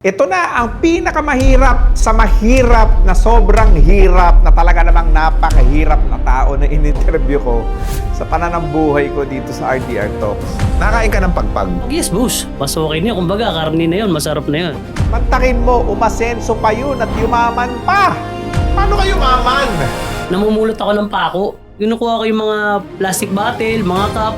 Ito na ang pinakamahirap sa mahirap na sobrang hirap na talaga namang napakahirap na tao na in-interview ko sa pananambuhay ko dito sa RDR Talks. Nakain ka ng pagpag. Yes, boss. Mas okay na yun. Kumbaga, karne na yun. Masarap na yun. Mantakin mo, umasenso pa yun at yumaman pa. Paano ka yumaman? Namumulot ako ng pako. Kinukuha ko yung mga plastic bottle, mga cup.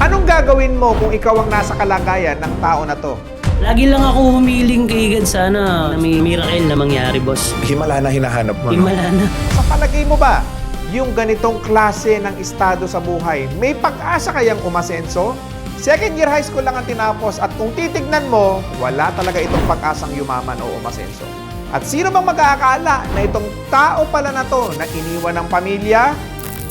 Anong gagawin mo kung ikaw ang nasa kalagayan ng tao na to? Lagi lang ako humiling kay God sana na may miracle na mangyari, boss. Himala na hinahanap mo. Himala na. Sa palagay mo ba, yung ganitong klase ng estado sa buhay, may pag-asa kayang umasenso? Second year high school lang ang tinapos at kung titignan mo, wala talaga itong pag-asang yumaman o umasenso. At sino bang mag-aakala na itong tao pala na to na iniwan ng pamilya,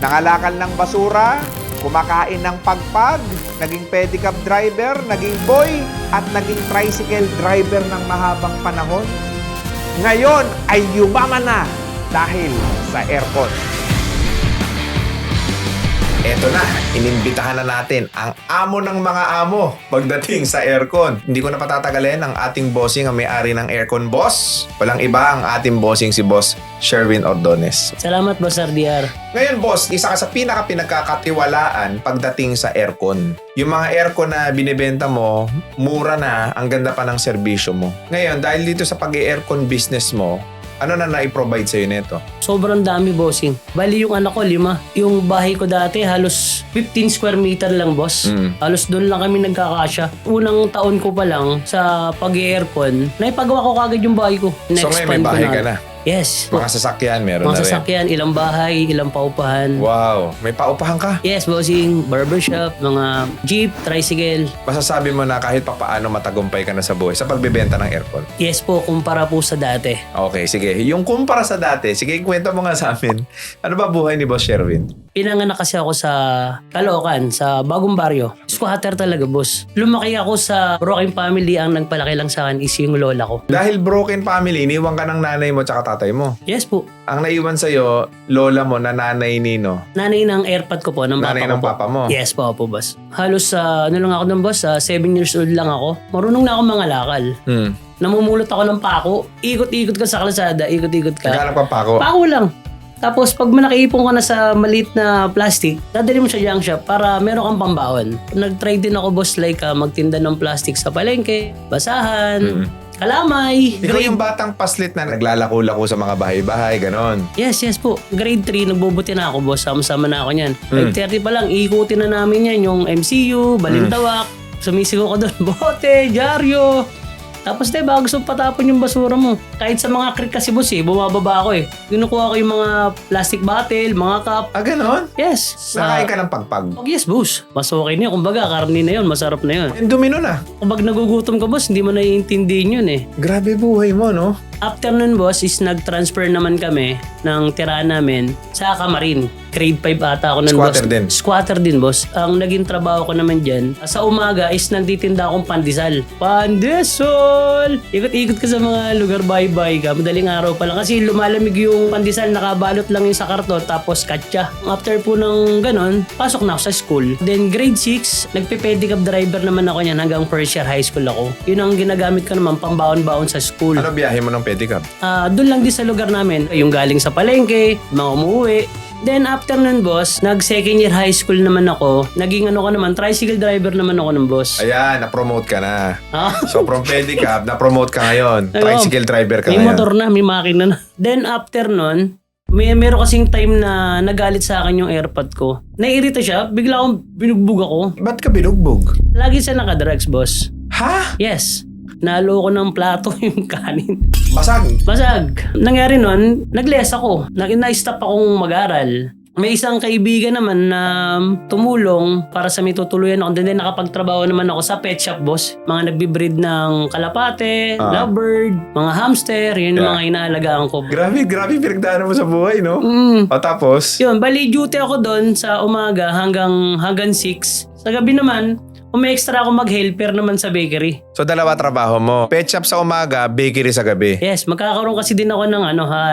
nangalakal ng basura, kumakain ng pagpag, naging pedicab driver, naging boy, at naging tricycle driver ng mahabang panahon. Ngayon ay yumaman na dahil sa aircon. Eto na, inimbitahan na natin ang amo ng mga amo pagdating sa aircon. Hindi ko na patatagalin ang ating bossing ang may-ari ng aircon, boss. Walang iba ang ating bossing si boss Sherwin Ordones. Salamat, boss RDR. Ngayon, boss, isa ka sa pinakapinagkakatiwalaan pagdating sa aircon. Yung mga aircon na binibenta mo, mura na, ang ganda pa ng serbisyo mo. Ngayon, dahil dito sa pag-aircon business mo, ano na na-provide sa'yo nito? Sobrang dami, bossing. Bali yung anak ko, 5. Yung bahay ko dati, halos 15 square meter lang, boss. Halos doon lang kami nagkakasya. Unang taon ko pa lang sa pag-aircon, naipagawa ko kagad yung bahay ko. So ngayon may bahay ka na? Yes. Mga sasakyan, meron na Mga rin. sasakyan, ilang bahay, ilang paupahan. Wow, may paupahan ka? Yes, bossing. Barbershop, mga jeep, tricycle. Masasabi mo na kahit papaano matagumpay ka na sa buhay sa pagbebenta ng aircon. Yes po, kumpara po sa dati. Okay, sige. Yung kumpara sa dati, sige, kwento mo nga sa amin. Ano ba buhay ni Boss Sherwin? Pinanganak kasi ako sa Caloocan, sa Bagong Baryo. Squatter talaga, boss. Lumaki ako sa broken family. Ang nagpalaki lang sa akin is yung lola ko. Dahil broken family, iniwan ka ng nanay mo tsaka tatay mo. Yes po. Ang naiwan sa'yo, lola mo na nanay nino. Nanay ng airpod ko po, ng papa Nanay ko ng po. papa mo. Yes po, boss. Halos ano lang ako ng boss, 7 years old lang ako. Marunong na ako mangalakal. Namumulot ako ng pako. Ikot-ikot ka sa kalsada, ikot-ikot ka. Naghanap ka pa ako. Pako lang. Tapos pag nakiipon ka na sa maliit na plastic, dadali mo sa junk shop para meron kang pambaon. Nag-try din ako, boss, like magtinda ng plastic sa palengke, basahan, kalamay. Ikaw yung batang paslit na naglalako-lako sa mga bahay-bahay, ganon. Yes po. Grade 3, nagbubuti na ako, boss. Sama-sama na ako niyan. 5:30 pa lang, ikutin na namin yan. Yung MCU, balintawak, sumisigaw ko doon, bote, dyaryo. Tapos bago gusto patapon yung basura mo. Kahit sa mga creek kasi, boss, bumababa ako eh. Kinukuha ko yung mga plastic bottle, mga cup. Ah, ganon? Yes. Nakain ka ng pagpag. Yes, boss. Mas okay na yun. Kumbaga, karne na yun. Masarap na yun. Yung dumino na. Kapag nagugutom ka, boss, hindi mo naiintindihin yun eh. Grabe buhay mo, no? After nun, boss, is nag-transfer naman kami ng tirahan namin sa Camarin. Grade 5 ata ako nun, Squatter boss. din? Squatter din, boss. Ang naging trabaho ko naman dyan, sa umaga is nagtitinda akong pandesal. Pandesal! Ikot-ikot ka sa mga lugar, bye-bye ka. Madaling araw pa lang. Kasi lumalamig yung pandesal, nakabalot lang yung sa karton, tapos katsa. After po ng ganon, pasok na ako sa school. Then grade 6, nagpe-pedicab driver naman ako niyan hanggang first year high school ako. Yun ang ginagamit ko naman, pambaon-baon sa school. Ano biyahe mo ng pedicab? Doon lang din sa lugar namin. Yung galing sa palengke, mga umuwi. Then after nun, boss, nag second year high school naman ako. Naging tricycle driver naman ako ng boss. Ayan, na-promote ka na. Ah. So from pedicab, na-promote ka ngayon. Tricycle driver ka May ngayon. motor na, may makina na. Then after nun, meron kasing time na nagalit sa akin yung airpod ko. Naiirita siya, bigla akong binugbog ako. Ba't ka binugbog? Lagi siya nakadrugs, boss. Ha? Yes. Nalo ko ng plato yung kanin. Basag? Nangyari nun, nag-less ako. Na-stop akong mag-aral. May isang kaibigan naman na tumulong para sa may tutuluyan ako. Then nakapagtrabaho naman ako sa pet shop, boss. Mga nagbe-breed ng kalapate, lovebird, mga hamster. Yun yung mga inaalagaan ko. Grabe pinagdaanan mo sa buhay, no? O tapos? Yun, bali duty ako doon sa umaga hanggang 6. Sa gabi naman, may extra ako mag-helper naman sa bakery. So dalawa trabaho mo. Pet shop sa umaga, bakery sa gabi. Yes, magkakaroon kasi din ako ng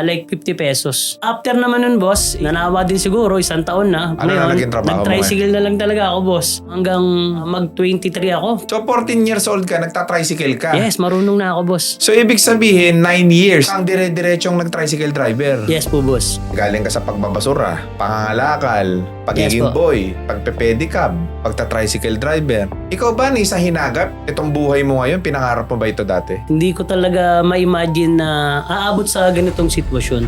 like 50 pesos. After naman nun, boss, nanawa din siguro, 1 taon na. Ano na naging trabaho mo nag-tricycle na lang talaga ako, boss. Hanggang mag-23 ako. So 14 years old ka, nagta-tricycle ka. Yes, marunong na ako, boss. So ibig sabihin, 9 years ang dire-diretsong nag-tricycle driver. Yes po, boss. Galing ka sa pagbabasura, pangangalakal, pagiging Yes po. boy, pagpe-pedicab, pagta-tricycle driver. Ikaw ba ni sa hinagap itong buhay mo ngayon? Pinangarap mo ba ito dati? Hindi ko talaga ma-imagine na aabot sa ganitong sitwasyon.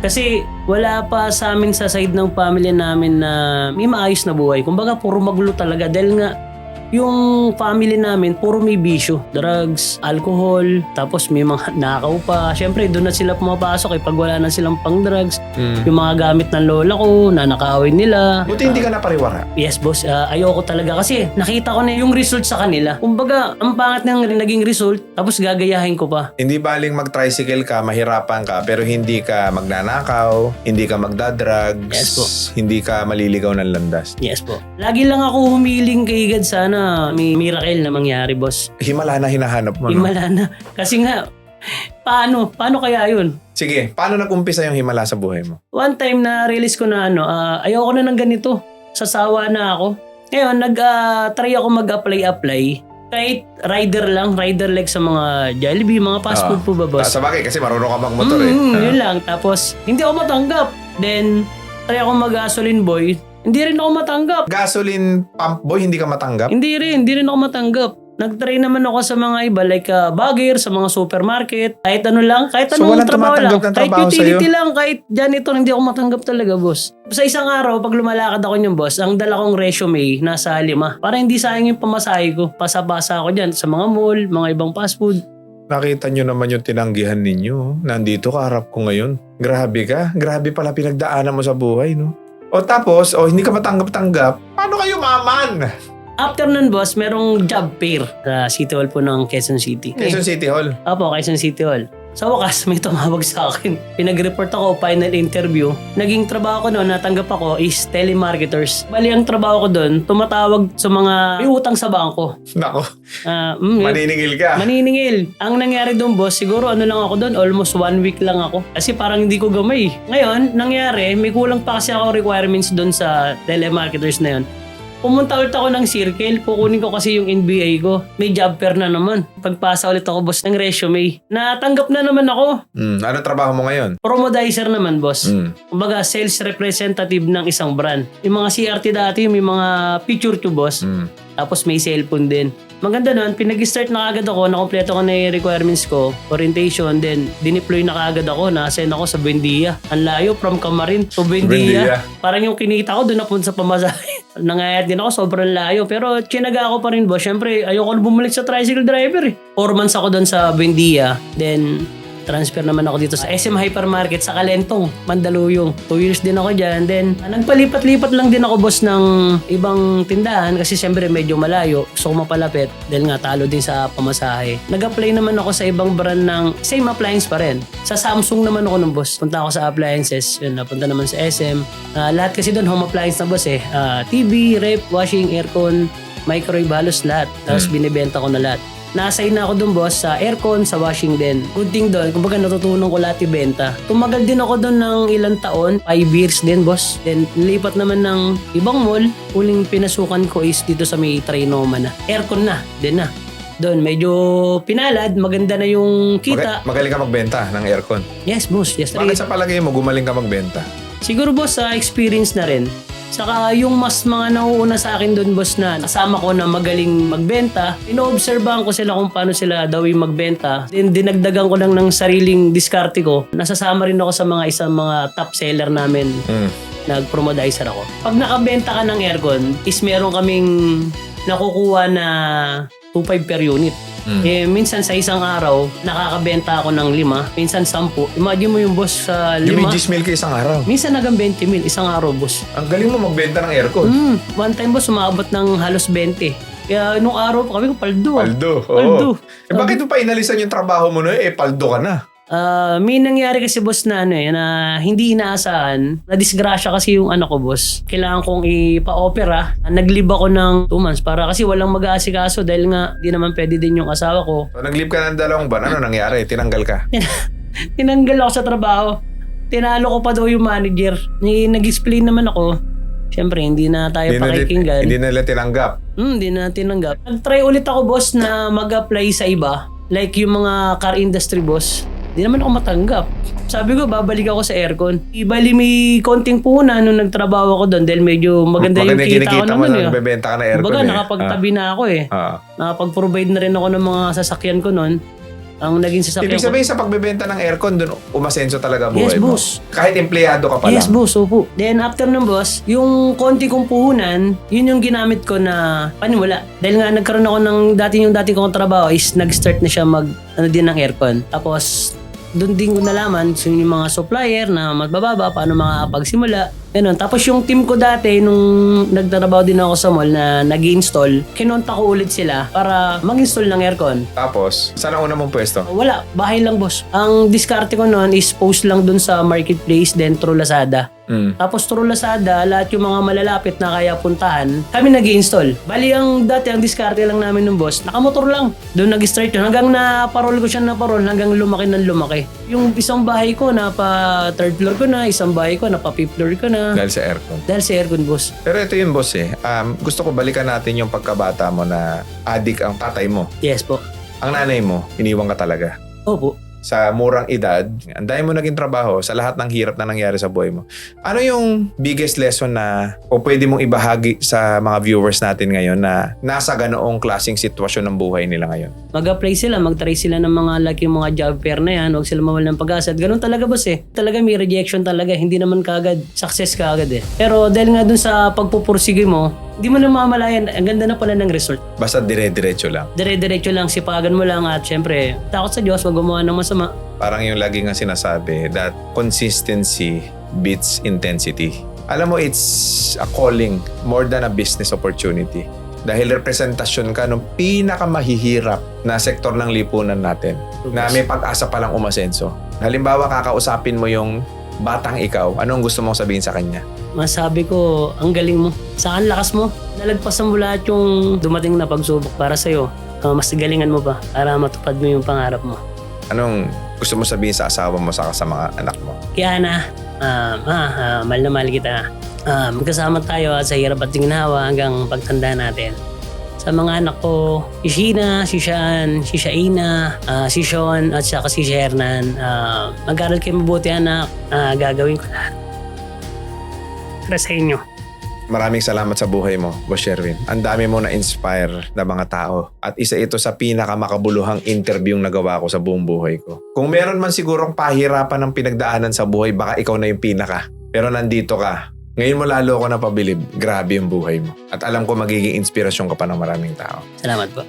Kasi wala pa sa amin sa side ng pamilya namin na may maayos na buhay. Kumbaga puro magulo talaga dahil nga yung family namin puro may bisyo. Drugs, alcohol, tapos may mga nakaw pa. Siyempre doon na sila pumapasok pag wala na silang pang drugs. Yung mga gamit ng lola ko, nanakawin nila. Buti hindi ka napariwara. Yes, boss. Ayoko talaga kasi nakita ko na yung result sa kanila. Kumbaga, ang pangat ng naging result, tapos gagayahin ko pa. Hindi baling mag-tricycle ka, mahirapan ka, pero hindi ka magnanakaw, hindi ka magdadrugs, Yes po. hindi ka maliligaw ng landas. Yes po. Lagi lang ako humiling kay God sana may miracle na mangyari, boss. Himala na hinahanap mo, no? Himala na. Kasi nga, paano? Paano kaya yun? Sige, paano nag-umpisa yung himala sa buhay mo? One time na release ko na ayoko na ng ganito. Sasawa na ako. Ngayon, nag-try ako mag-apply. Kahit rider like sa mga Jollibee, mga fast food po ba, boss? Sa bagay, kasi marunong ka magmotor eh. Yun lang. Tapos, hindi ako matanggap. Then, try ako mag-gasoline boy. Hindi rin ako matanggap. Gasoline pump boy, hindi ka matanggap? Hindi rin ako matanggap. Nag-try naman ako sa mga iba like bagger, sa mga supermarket, kahit ano lang, kahit So, anong walang trabaho lang. tumatanggap ng Kahit trabaho utility sa'yo? lang, kahit janitor, hindi ako matanggap talaga, boss. Sa isang araw, pag lumalakad ako niyan, boss, ang dala kong resume, nasa 5. Para hindi sayang yung pamasahe ko. Pasabasa ako dyan sa mga mall, mga ibang fast food. Nakita nyo naman yung tinanggihan ninyo. Nandito ka, harap ko ngayon. Grabe ka. Grabe pala pinagdaanan mo sa buhay, no? O tapos, hindi ka matanggap-tanggap, paano kayo maman? After nun, boss, merong job fair sa City Hall po ng Quezon City. Quezon City Hall. Opo, Quezon City Hall. Sa wakas, may tumawag sa akin. Pinag-report ako, final interview. Naging trabaho ko noon, natanggap ako, is telemarketers. Bali, ang trabaho ko doon, tumatawag sa mga may utang sa bangko. Nako, Yun. maniningil ka. Maniningil. Ang nangyari doon, boss, siguro ano lang ako doon, almost 1 week lang ako. Kasi parang hindi ko gamay. Ngayon, nangyari, may kulang pa kasi ako requirements doon sa telemarketers na yun. Pumunta ulit ako ng circle, kukunin ko kasi yung NBA ko. May job fair na naman. Pagpasa ulit ako, boss, ng resume. Natanggap na naman ako. Ano trabaho mo ngayon? Promodizer naman, boss. Kumbaga, sales representative ng isang brand. Yung mga CRT dati, may mga picture to, boss. Tapos may cellphone din. Maganda nun, pinag-start na kagad ako, nakompleto ko na yung requirements ko, orientation, then dineploy na kagad ako, na-assign ako sa Buendia. Ang layo from Camarin to Buendia. Parang yung kinita ko doon napunta sa pamasahe. Nangayat din ako, sobrang layo. Pero tsinaga ako pa rin, boss. Siyempre, ayoko na bumalik sa tricycle driver eh. 4 months ako doon sa Buendia. Then, transfer naman ako dito sa SM Hypermarket sa Calentong, Mandaluyong. 2 years din ako dyan. Then, nagpalipat-lipat lang din ako, boss, ng ibang tindahan kasi siyempre medyo malayo. Gusto ko mapalapit dahil nga talo din sa pamasahe. Nag-apply naman ako sa ibang brand ng same appliance pa rin. Sa Samsung naman ako ng boss. Punta ako sa appliances. Yun, napunta naman sa SM. Lahat kasi doon home appliance na, boss eh. TV, rep, washing, aircon, microwave, halos lahat. Tapos binibenta ko na lahat. Na-assign na ako dun, boss, sa aircon, sa washing din. Good thing doon, kumbaga natutunan ko lahat ibenta. Tumagal din ako doon ng ilang taon, 5 years din, boss. Then, nilipat naman ng ibang mall. Huling pinasukan ko is dito sa may Trinoma na. Aircon na, din na. Doon, medyo pinalad, maganda na yung kita. Magaling ka magbenta ng aircon. Yes, boss. Yes, Bakit sa palagay mo gumaling ka magbenta? siguro, boss, sa experience na rin. Saka yung mas mga nauuna sa akin doon, boss, na kasama ko na magaling magbenta, inoobserbahan ko sila kung paano sila daw yung magbenta. Then dinagdagan ko lang ng sariling diskarte ko. Nasasama rin ako sa mga isang mga top seller namin. Nag-promodizer ako. Pag nakabenta ka ng aircon, is meron kaming nakukuha na 2.5 per unit. Minsan sa isang araw, nakakabenta ako ng 5, minsan 10. Imagine mo yung boss sa 5. Yung may 10 mil ka isang araw. Minsan hanggang 20 mil, isang araw, boss. Ang galing mo magbenta ng aircon. One time, boss, umabot ng halos 20. Kaya nung araw pa kami, paldo. Paldo. Paldo. Bakit mo pa inalisan yung trabaho mo na paldo ka na? May nangyari kasi boss na na hindi inaasahan. Na-disgrasya kasi yung anak ko boss. Kailangan kong ipa-opera. Nag-leave ako ng 2 months para kasi walang mag-aasikaso dahil nga di naman pwede din yung asawa ko. So, nag-leave ka ng 2 buwan. Ano nangyari? Tinanggal ka? Tinanggal ako sa trabaho. Tinalo ko pa daw yung manager. Nag-explain naman ako. Siyempre, hindi na tayo pakikinggan. Hindi nila tinanggap. Hindi na tinanggap. Nag-try ulit ako boss na mag-apply sa iba. Like yung mga car industry boss. Hindi naman ako matanggap. Sabi ko, babalik ako sa aircon. Ibali may konting puhunan nung nagtrabaho ako doon dahil medyo maganda yung kita ko naman. Bakit nagbebenta ka na aircon? Baga, nakapagtabi na ako eh. Nakapag-provide na rin ako ng mga sasakyan ko noon. Ang naging sasakyan Ibig sabihin sa pagbebenta ng aircon, doon umasenso talaga buhay Yes, mo? boss. Kahit empleyado ka pa Yes, lang? boss. Opo. Then after ng boss, yung konti kong puhunan, yun yung ginamit ko na paniwala. Dahil nga nagkaroon ako ng yung dati kong trabaho is nag-start na siya din ng aircon. Tapos doon din ko nalaman yung mga supplier na magbababa, paano makakapagsimula. Ganun. Tapos yung team ko dati, nung nagtatrabaho din ako sa mall na nag-install, kinonta ko ulit sila para mag-install ng aircon. Tapos, saan ang una mong pwesto? Wala, bahay lang boss. Ang diskarte ko noon is post lang dun sa marketplace, then through Lazada. Tapos through Lazada, lahat yung mga malalapit na kaya puntahan, kami nag-i-install. Bali ang diskarte lang namin ng boss, nakamotor lang. Doon nag-start yun. Hanggang na-parol ko siya hanggang lumaki ng lumaki. Yung isang bahay ko, napa 3rd floor ko na, isang bahay ko, napa 5th floor ko na. Dahil sa aircon. Dahil sa aircon, boss. Pero ito yung boss eh. Gusto ko balikan natin yung pagkabata mo na adik ang tatay mo. Yes po. Ang nanay mo, iniwan ka talaga. Opo. Sa murang edad, ang dahil mo naging trabaho sa lahat ng hirap na nangyari sa buhay mo. Ano yung biggest lesson na o pwede mong ibahagi sa mga viewers natin ngayon na nasa ganoong klaseng sitwasyon ng buhay nila ngayon? Mag-apply sila, mag-try sila ng mga mga job fair na yan, huwag sila mawala ng pag-asa. At ganun talaga boss eh. Talaga may rejection talaga, hindi naman kagad success kagad eh. Pero dahil nga dun sa pagpupursige mo, hindi mo na mamalayan, ang ganda na pala ng result. Basta dire-diretso lang. Dire-diretso lang, sipagan mo lang at syempre, takot sa Diyos, wag gumawa ng masama. Parang yung lagi nga sinasabi that consistency beats intensity. Alam mo, it's a calling more than a business opportunity. Dahil representasyon ka ng pinakamahihirap na sektor ng lipunan natin na may pag-asa palang umasenso. Halimbawa, kakausapin mo yung batang ikaw, anong gusto mong sabihin sa kanya? Masabi ko, ang galing mo. Saan lakas mo? Nalagpasan mo lahat yung dumating na pagsubok para sa'yo. Mas galingan mo pa para matupad mo yung pangarap mo. Anong gusto mo sabihin sa asawa mo saka sa mga anak mo? Kaya na, mahal na mahal kita. Magkasama tayo at sa hirap at ginhawa hanggang pagtanda natin. Sa mga anak ko, si Sheena, si Sean, si Shaina, si Sean at saka si Shernan. Mag-aral kayo mabuti anak. Gagawin ko lahat. Para sa inyo. Maraming salamat sa buhay mo, Boss Sherwin. Ang dami mo na-inspire na mga tao. At isa ito sa pinakamakabuluhang interview na nagawa ko sa buong buhay ko. Kung meron man sigurong pahirapan ng pinagdaanan sa buhay, baka ikaw na yung pinaka. Pero nandito ka. Ngayon mo lalo ako napabilib. Grabe yung buhay mo. At alam ko magiging inspirasyon ka pa ng maraming tao. Salamat po.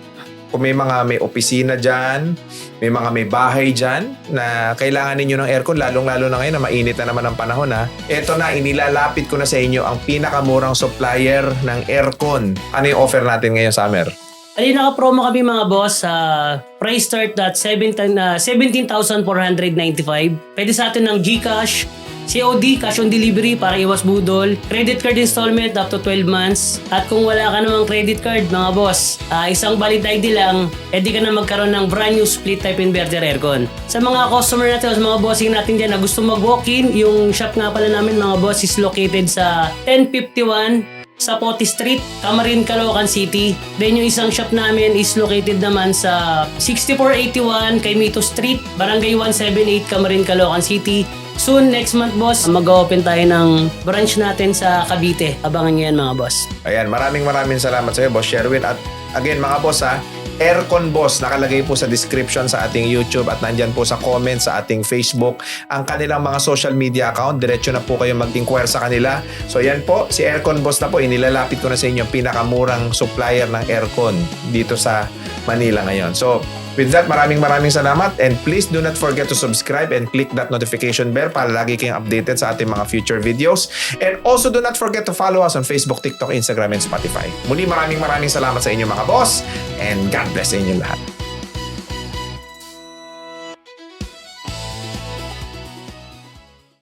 Kung may may opisina dyan, may bahay dyan na kailangan ninyo ng aircon, lalong-lalo na ngayon na mainit na naman ang panahon ha. Eto na, inilalapit ko na sa inyo ang pinakamurang supplier ng aircon. Ano yung offer natin ngayong summer? Ali, naka-promo kami mga boss sa price start at 17,495. Pwede sa atin ng GCash, COD, cash on delivery para iwas budol, credit card installment up to 12 months. At kung wala ka namang credit card mga boss, isang valid ID lang, pwede ka na magkaroon ng brand new split type inverter aircon. Sa mga customer natin, sa mga bossing natin dyan na gusto mag-walk-in, yung shop nga pala namin mga boss is located sa 1051 sa Poti Street, Camarin, Caloocan City. Then yung isang shop namin is located naman sa 6481 kay Mito Street, Barangay 178, Camarin, Caloocan City. Soon, next month boss, mag-open tayo ng branch natin sa Cavite. Abangan nyo yan mga boss. Ayan, maraming salamat sa iyo, Boss Sherwin. At again mga boss Aircon Boss, nakalagay po sa description sa ating YouTube at nandyan po sa comments sa ating Facebook ang kanilang mga social media account. Diretso na po kayo mag-inquire sa kanila. So yan po, si Aircon Boss na po, inilalapit ko na sa inyo ang pinakamurang supplier ng aircon dito sa Manila ngayon. So with that, maraming salamat and please do not forget to subscribe and click that notification bell para lagi kayong updated sa ating mga future videos. And also do not forget to follow us on Facebook, TikTok, Instagram, and Spotify. Muli maraming salamat sa inyo mga boss and God bless sa inyo lahat.